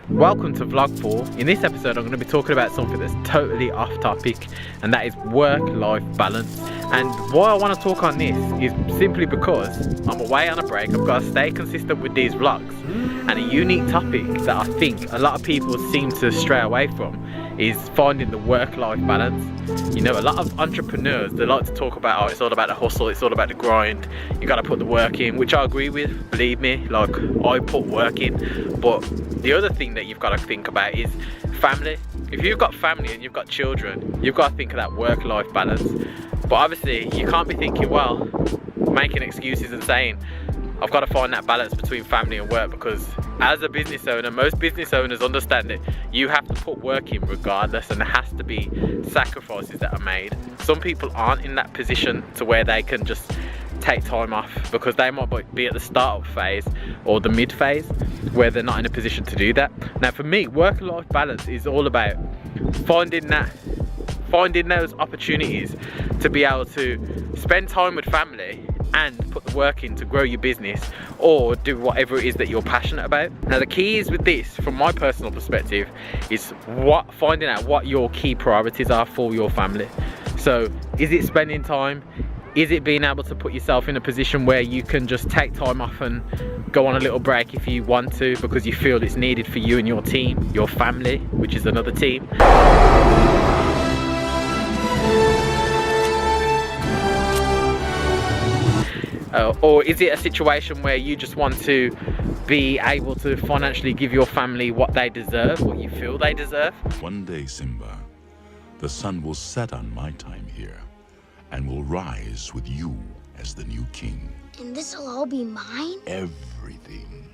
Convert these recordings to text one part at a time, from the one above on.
Welcome to vlog 4. In this episode I'm going to be talking about something that's totally off topic, and that is work-life balance. And why I want to talk on this is simply because I'm away on a break. I've got to stay consistent with these vlogs, and a unique topic that I think a lot of people seem to stray away from is finding the work-life balance. You know, a lot of entrepreneurs, they like to talk about, oh, it's all about the hustle, it's all about the grind, you got to put the work in, which I agree with, believe me, like I put work in. But the other thing that you've got to think about is family. If you've got family and you've got children, you've got to think of that work-life balance. But obviously you can't be thinking, well, making excuses and saying I've got to find that balance between family and work, because as a business owner, most business owners understand that you have to put work in regardless, and there has to be sacrifices that are made. Some people aren't in that position to where they can just take time off, because they might be at the startup phase or the mid phase where they're not in a position to do that. Now for me, work-life balance is all about finding those opportunities to be able to spend time with family and put the work in to grow your business or do whatever it is that you're passionate about. Now the key is with this, from my personal perspective, is finding out what your key priorities are for your family. So is it spending time? Is it being able to put yourself in a position where you can just take time off and go on a little break if you want to, because you feel it's needed for you and your team, your family, which is another team? Or is it a situation where you just want to be able to financially give your family what they deserve, what you feel they deserve? One day, Simba, the sun will set on my time here and will rise with you as the new king. And this'll all be mine? Everything.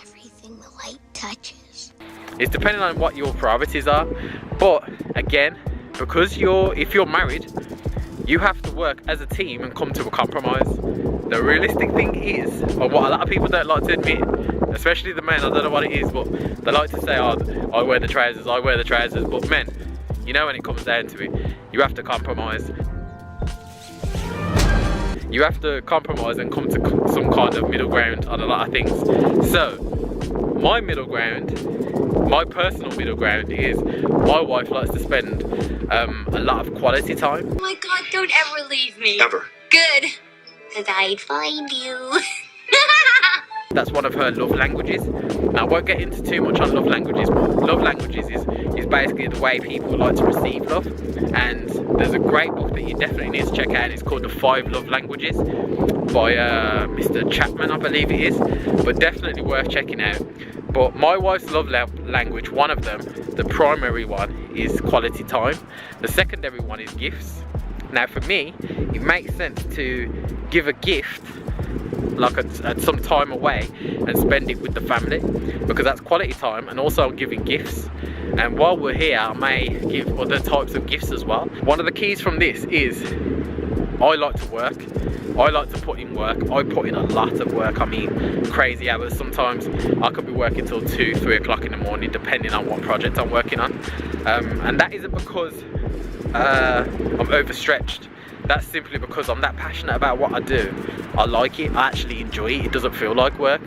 Everything the light touches. It's depending on what your priorities are. But again, because if you're married, you have to work as a team and come to a compromise. The realistic thing is, or what a lot of people don't like to admit, especially the men, I don't know what it is, but they like to say, oh, I wear the trousers, I wear the trousers. But men, you know, when it comes down to it, you have to compromise. You have to compromise and come to some kind of middle ground on a lot of things. So, my middle ground, my personal middle ground is, my wife likes to spend a lot of quality time. Oh my God, don't ever leave me. Ever. Good. Cause I'd find you. That's one of her love languages. Now I won't get into too much on love languages, but love languages is basically the way people like to receive love. And there's a great book that you definitely need to check out. It's called The 5 Love Languages by Mr. Chapman, I believe it is, but definitely worth checking out. But my wife's love language, one of them, the primary one, is quality time. The secondary one is gifts. Now for me, it makes sense to give a gift like at some time away and spend it with the family, because that's quality time, and also I'm giving gifts. And while we're here, I may give other types of gifts as well. One of the keys from this is I like to work. I like to put in work. I put in a lot of work. I mean, crazy hours. Sometimes I could be working till 2, 3 o'clock in the morning, depending on what project I'm working on. And that isn't because I'm overstretched. That's simply because I'm that passionate about what I do. I like it, I actually enjoy it. It doesn't feel like work.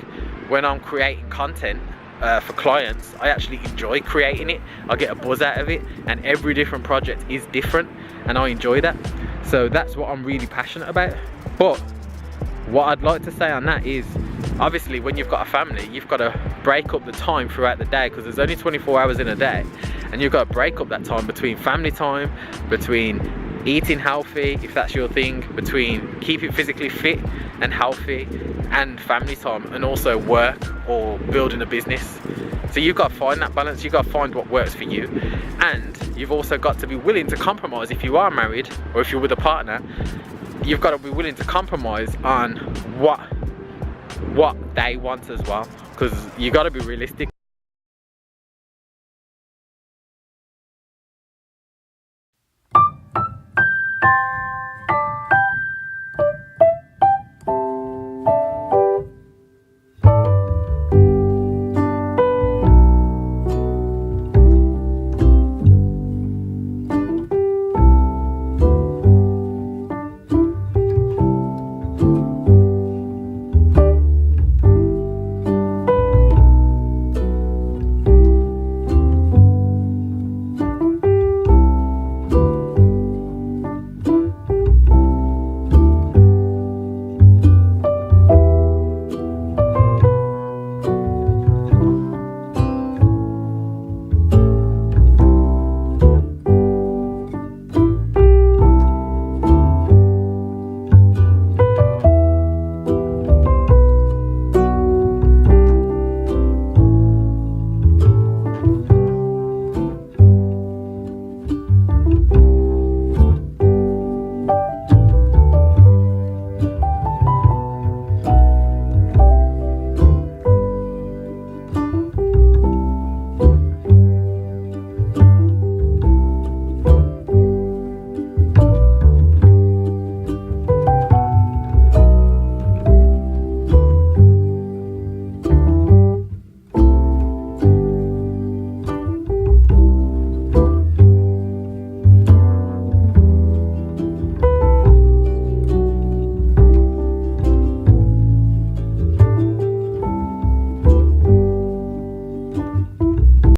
When I'm creating content for clients, I actually enjoy creating it. I get a buzz out of it, and every different project is different, and I enjoy that. So that's what I'm really passionate about. But what I'd like to say on that is, obviously when you've got a family, you've got to break up the time throughout the day, because there's only 24 hours in a day, and you've got to break up that time between family time, between eating healthy, if that's your thing, between keeping physically fit and healthy, and family time, and also work or building a business. So you've got to find that balance. You've got to find what works for you, and you've also got to be willing to compromise. If you are married or if you're with a partner, you've got to be willing to compromise on what they want as well, because you got to be realistic.